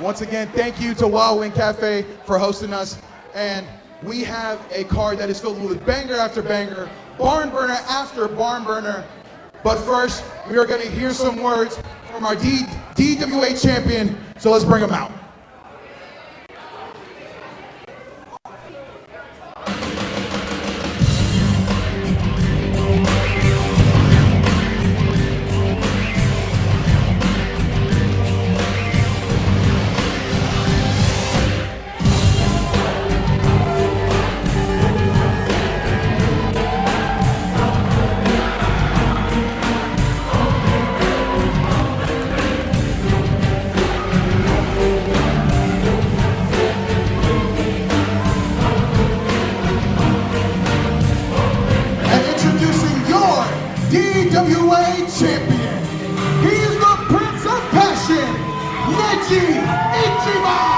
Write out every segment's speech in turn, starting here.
Once again, thank you to Wild Wing Cafe for hosting us. And we have a card that is filled with banger after banger, barn burner after barn burner. But first, we are going to hear some words from our DWA champion. So let's bring him out. DWA champion. He is the Prince of Passion, Neji Ichiban.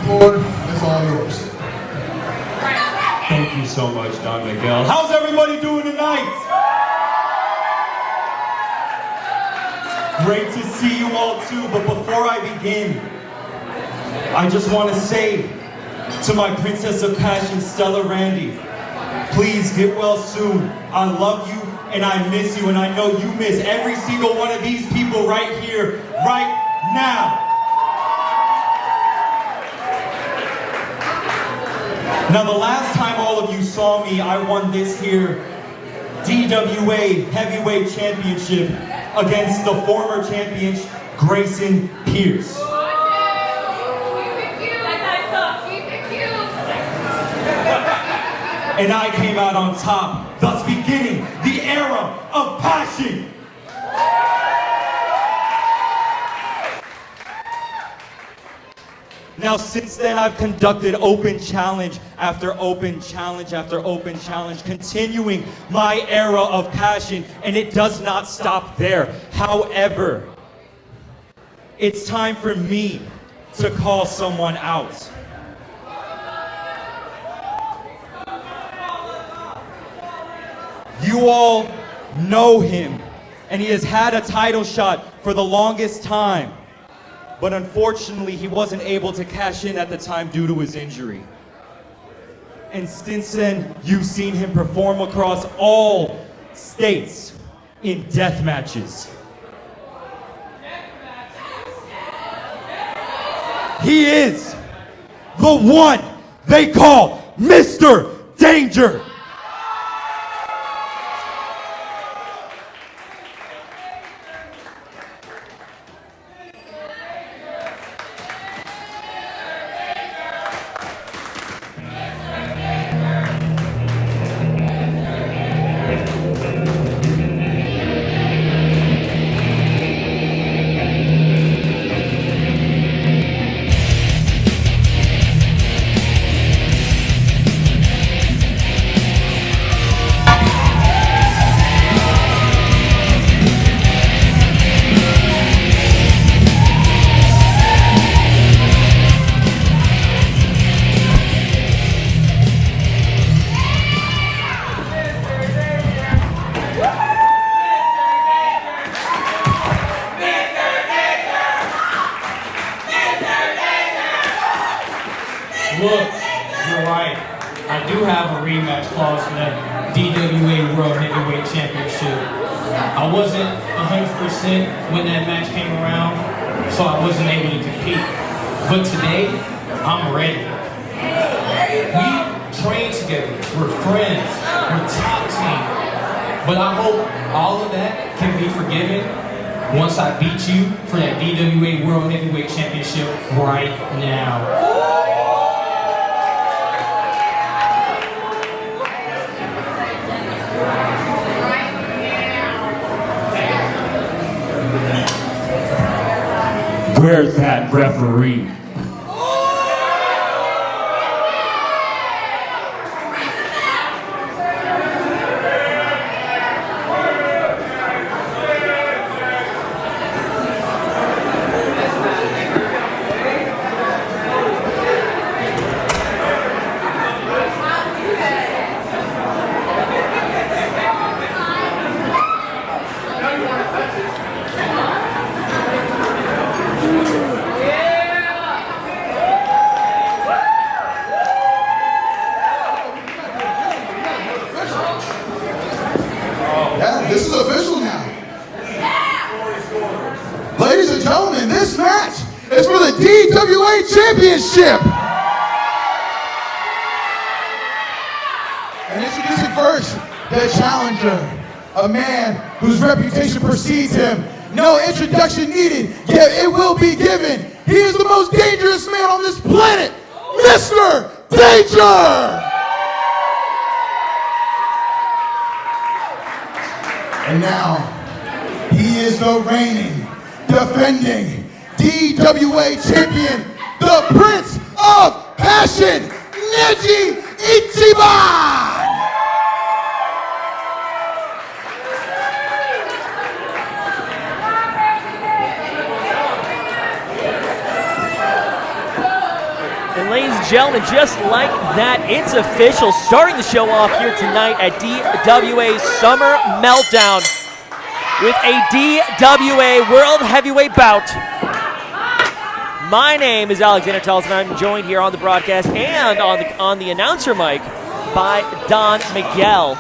Is all yours. Thank you so much, Don Miguel. How's everybody doing tonight? Great to see you all too, but before I begin, I just want to say to my Princess of Passion, Stella Randy, please get well soon. I love you and I miss you, and I know you miss every single one of these people right here, right now. Now, the last time all of you saw me, I won this here DWA Heavyweight Championship against the former champion, Grayson Pierce. And I came out on top, thus beginning the era of passion. Now, since then, I've conducted open challenge after open challenge after open challenge, continuing my era of passion, and it does not stop there. However, it's time for me to call someone out. You all know him, and he has had a title shot for the longest time. But unfortunately, he wasn't able to cash in at the time due to his injury. And since then, you've seen him perform across all states in death matches. He is the one they call Mr. Danger. Look, you're right. I do have a rematch clause for that DWA World Heavyweight Championship. I wasn't 100% when that match came around, so I wasn't able to compete. But today, I'm ready. We train together. We're friends. We're top team. But I hope all of that can be forgiven once I beat you for that DWA World Heavyweight Championship right now. Where's that referee? And this match is for the DWA Championship. And introducing first, the challenger, a man whose reputation precedes him. No introduction needed, yet it will be given. He is the most dangerous man on this planet, Mr. Danger! And now, he is the reigning, defending DWA champion, the Prince of Passion, Neji Ichiban! And ladies and gentlemen, just like that, it's official. Starting the show off here tonight at DWA Summer Meltdown with a DWA World Heavyweight bout. My name is Alexander Tullis, and I'm joined here on the broadcast and on the announcer mic by Don Miguel.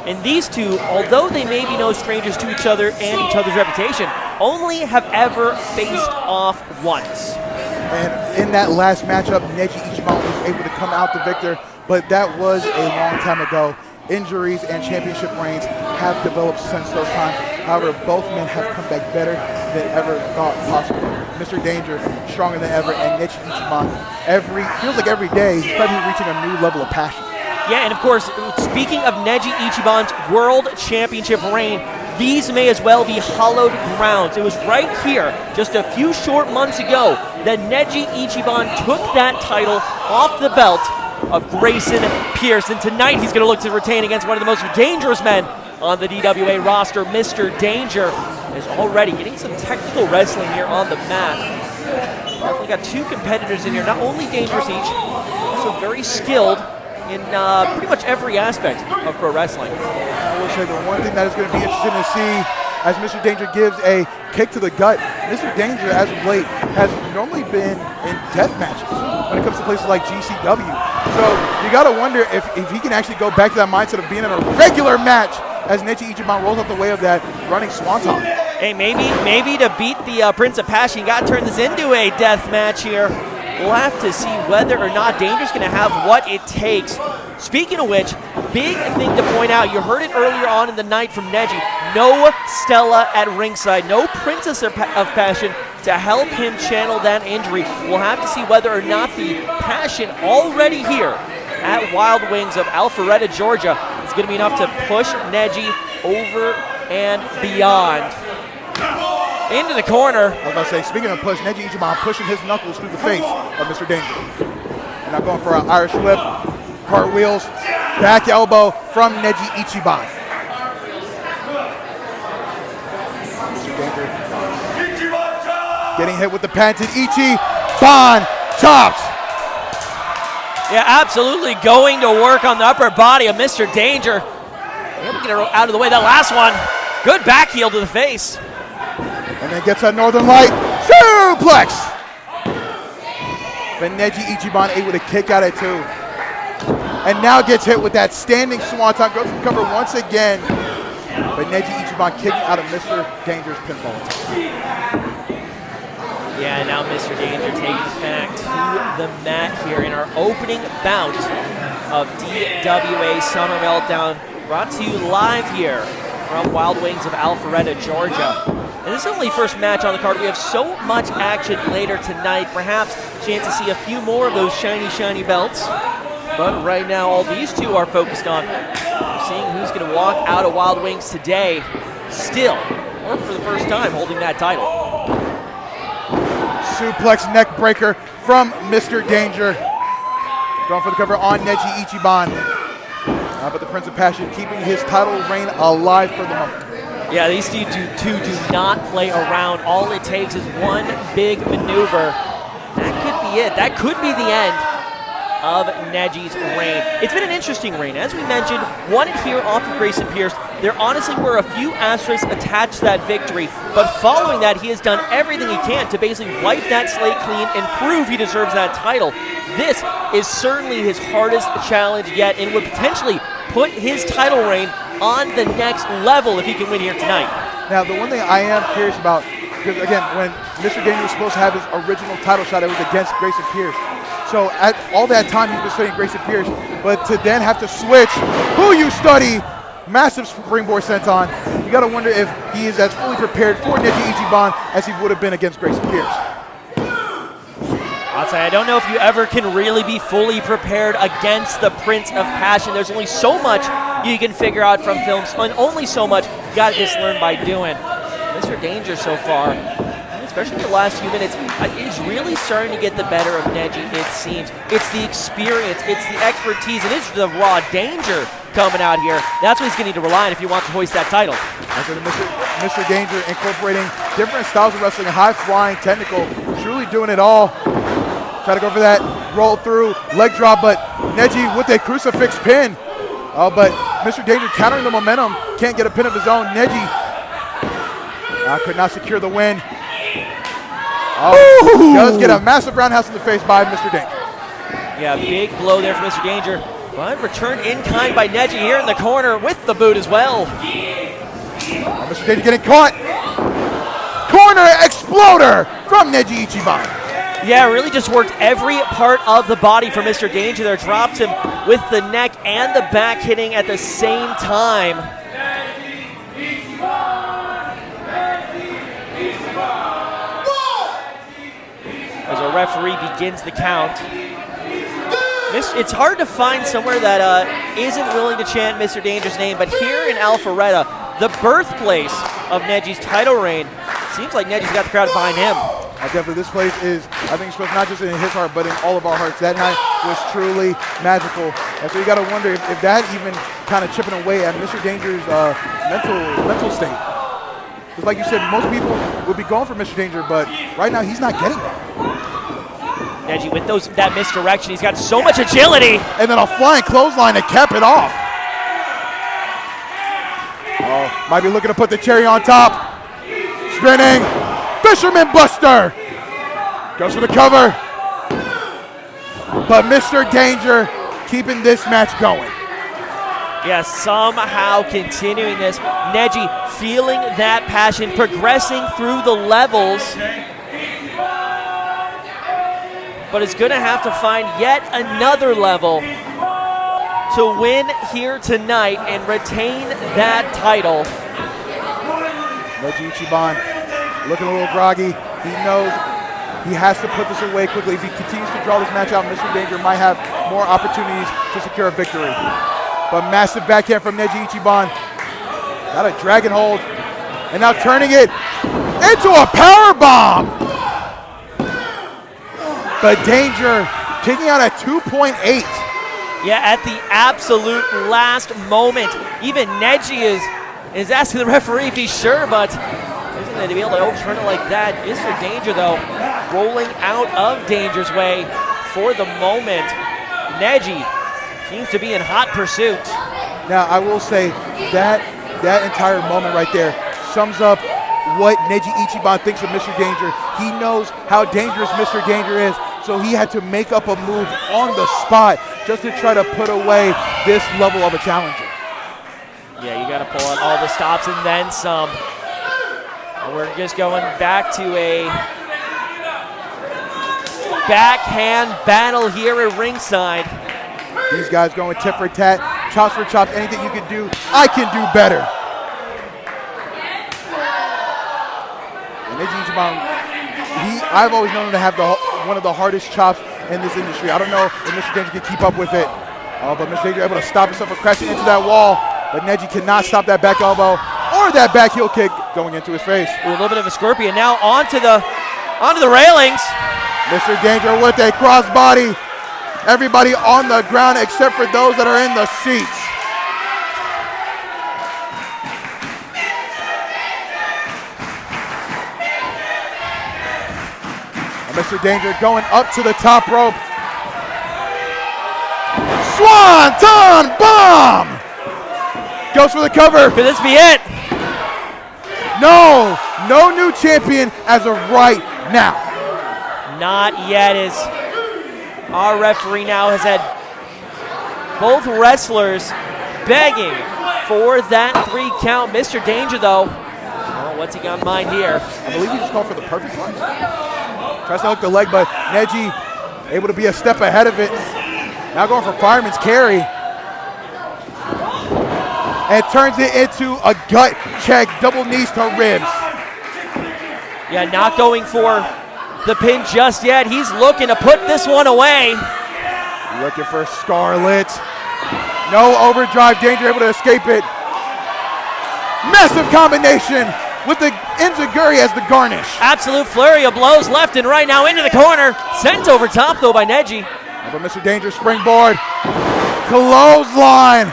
And these two, although they may be no strangers to each other and each other's reputation, only have ever faced off once. And in that last matchup, Neji Ichiban was able to come out the victor, but that was a long time ago. Injuries and championship reigns have developed since those times. However, both men have come back better than ever thought possible. Mr. Danger, stronger than ever, and Neji Ichiban, feels like every day, he's probably reaching a new level of passion. Yeah, and of course, speaking of Neji Ichiban's World Championship reign, these may as well be hallowed grounds. It was right here, just a few short months ago, that Neji Ichiban took that title off the belt of Grayson Pierce. And tonight he's going to look to retain against one of the most dangerous men on the DWA roster. Mr. Danger is already getting some technical wrestling here on the mat. Definitely got two competitors in here, not only dangerous each, also very skilled in pretty much every aspect of pro wrestling. I will say the one thing that is going to be interesting to see as Mr. Danger gives a kick to the gut. Mr. Danger, as of late, has normally been in death matches when it comes to places like GCW. So you got to wonder if he can actually go back to that mindset of being in a regular match as Neji Ichiban rolls out the way of that running swanton. Hey, maybe to beat the Prince of Passion, you got to turn this into a death match here. We'll have to see whether or not Danger's going to have what it takes. Speaking of which, big thing to point out, you heard it earlier on in the night from Neji, no Stella at ringside, no Princess of Passion to help him channel that injury. We'll have to see whether or not the passion already here at Wild Wings of Alpharetta, Georgia is going to be enough to push Neji over and beyond. Into the corner. I was about to say, speaking of push, Neji Ichiban pushing his knuckles through the face of Mr. Danger. And now going for an Irish whip, cartwheels, back elbow from Neji Ichiban. Mr. Danger getting hit with the patented Ichiban chops. Yeah, absolutely going to work on the upper body of Mr. Danger. Able to get her out of the way. That last one, good back heel to the face. And then gets a Northern Light suplex. But Neji Ichiban able to kick out at two. And now gets hit with that standing swanton. Goes for cover once again. But Neji Ichiban kicking out of Mr. Danger's pinfall. Yeah, now Mr. Danger takes us back to the mat here in our opening bout of DWA Summer Meltdown. Brought to you live here from Wild Wings of Alpharetta, Georgia. And this is only first match on the card. We have so much action later tonight. Perhaps a chance to see a few more of those shiny, shiny belts. But right now, all these two are focused on seeing who's going to walk out of Wild Wings today, still, or for the first time, holding that title. Suplex neck breaker from Mr. Danger. Going for the cover on Neji Ichiban. But the Prince of Passion keeping his title reign alive for the moment. Yeah, these two do not play around. All it takes is one big maneuver. That could be it. That could be the end of Neji's reign. It's been an interesting reign. As we mentioned, won it here off of Grayson Pierce. There honestly were a few asterisks attached to that victory, but following that, he has done everything he can to basically wipe that slate clean and prove he deserves that title. This is certainly his hardest challenge yet and would potentially put his title reign on the next level if he can win here tonight. Now, the one thing I am curious about Because again, when Mr. Danger was supposed to have his original title shot, it was against Grayson Pierce. So at all that time, he's been studying Grayson Pierce, but to then have to switch who you study, massive springboard senton. You got to wonder if he is as fully prepared for Neji Ichiban as he would have been against Grayson Pierce. I'll say, I don't know if you ever can really be fully prepared against the Prince of Passion. There's only so much you can figure out from films, and only so much you got to just learn by doing. Mr. Danger so far, especially in the last few minutes, is really starting to get the better of Neji, it seems. It's the experience, it's the expertise, and it's the raw danger coming out here. That's what he's going to need to rely on if he wants to hoist that title. Mr. Danger incorporating different styles of wrestling, high flying, technical, truly doing it all. Try to go for that roll through, leg drop, but Neji with a crucifix pin. But Mr. Danger countering the momentum, can't get a pin of his own. Neji could not secure the win. Does get a massive roundhouse in the face by Mr. Danger. Yeah, big blow there for Mr. Danger. But returned in kind by Neji here in the corner with the boot as well. Mr. Danger getting caught. Corner exploder from Neji Ichiban. Yeah, really just worked every part of the body for Mr. Danger there. Dropped him with the neck and the back hitting at the same time. As a referee begins the count. It's hard to find somewhere that isn't willing to chant Mr. Danger's name, but here in Alpharetta, the birthplace of Neji's title reign, seems like Neji's got the crowd behind him. Definitely, this place is, I think, supposed not just in his heart, but in all of our hearts. That night was truly magical. And so you got to wonder if that even kind of chipping away at Mr. Danger's mental state. Because like you said, most people would be going for Mr. Danger, but right now he's not getting that. Neji with that misdirection, he's got so much agility. And then a flying clothesline to cap it off. Oh, might be looking to put the cherry on top. Spinning. Fisherman Buster goes for the cover, but Mr. Danger keeping this match going. Yeah, somehow continuing this. Neji feeling that passion, progressing through the levels, but is going to have to find yet another level to win here tonight and retain that title. Neji Ichiban looking a little groggy. He knows he has to put this away quickly. If he continues to draw this match out, Mr. Danger might have more opportunities to secure a victory. But massive backhand from Neji Ichiban. Got a dragon hold. And now turning it into a power bomb. But Danger kicking out at 2.8. Yeah, at the absolute last moment. Even Neji is asking the referee if he's sure, but isn't it to be able to overturn it like that? Mr. Danger, though, rolling out of Danger's way for the moment. Neji seems to be in hot pursuit. Now, I will say that entire moment right there sums up what Neji Ichiban thinks of Mr. Danger. He knows how dangerous Mr. Danger is, so he had to make up a move on the spot just to try to put away this level of a challenger. Yeah, you got to pull out all the stops and then some. We're just going back to a backhand battle here at ringside. These guys going tit for tat, chops for chops, anything you can do, I can do better. And Neji Ichiban, I've always known him to have one of the hardest chops in this industry. I don't know if Mr. Danger can keep up with it, but Mr. Danger able to stop himself from crashing into that wall. But Neji cannot stop that back elbow or that back heel kick going into his face. Ooh, a little bit of a scorpion now onto the railings. Mr. Danger with a crossbody. Everybody on the ground except for those that are in the seats. And Mr. Danger going up to the top rope. Swanton bomb! Goes for the cover. Could this be it? No new champion as of right now. Not yet, as our referee now has had both wrestlers begging for that 3 count. Mr. Danger, though, What's he got in mind here? I believe he just called for the perfect punch. Tries to hook the leg, but Neji able to be a step ahead of it. Now going for fireman's carry. And turns it into a gut check, double knees to ribs. Yeah, not going for the pin just yet. He's looking to put this one away. Looking for Scarlet. No overdrive, Danger able to escape it. Massive combination with the enziguri as the garnish. Absolute flurry of blows left and right now into the corner. Sent over top though by Neji. But Mr. Danger springboard. Clothesline.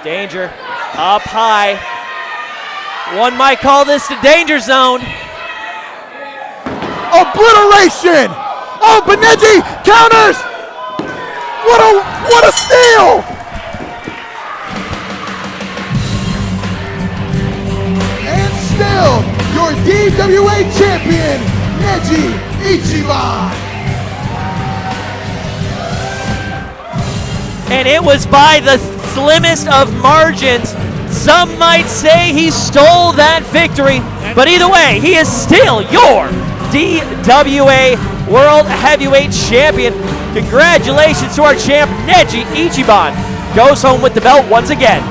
Danger up high. One might call this the danger zone. Obliteration. Oh, but Neji counters. What a steal. And still, your DWA champion, Neji Ichiban. And it was by the slimmest of margins. Some might say he stole that victory, but either way, he is still your DWA World Heavyweight Champion. Congratulations to our champ, Neji Ichiban. Goes home with the belt once again.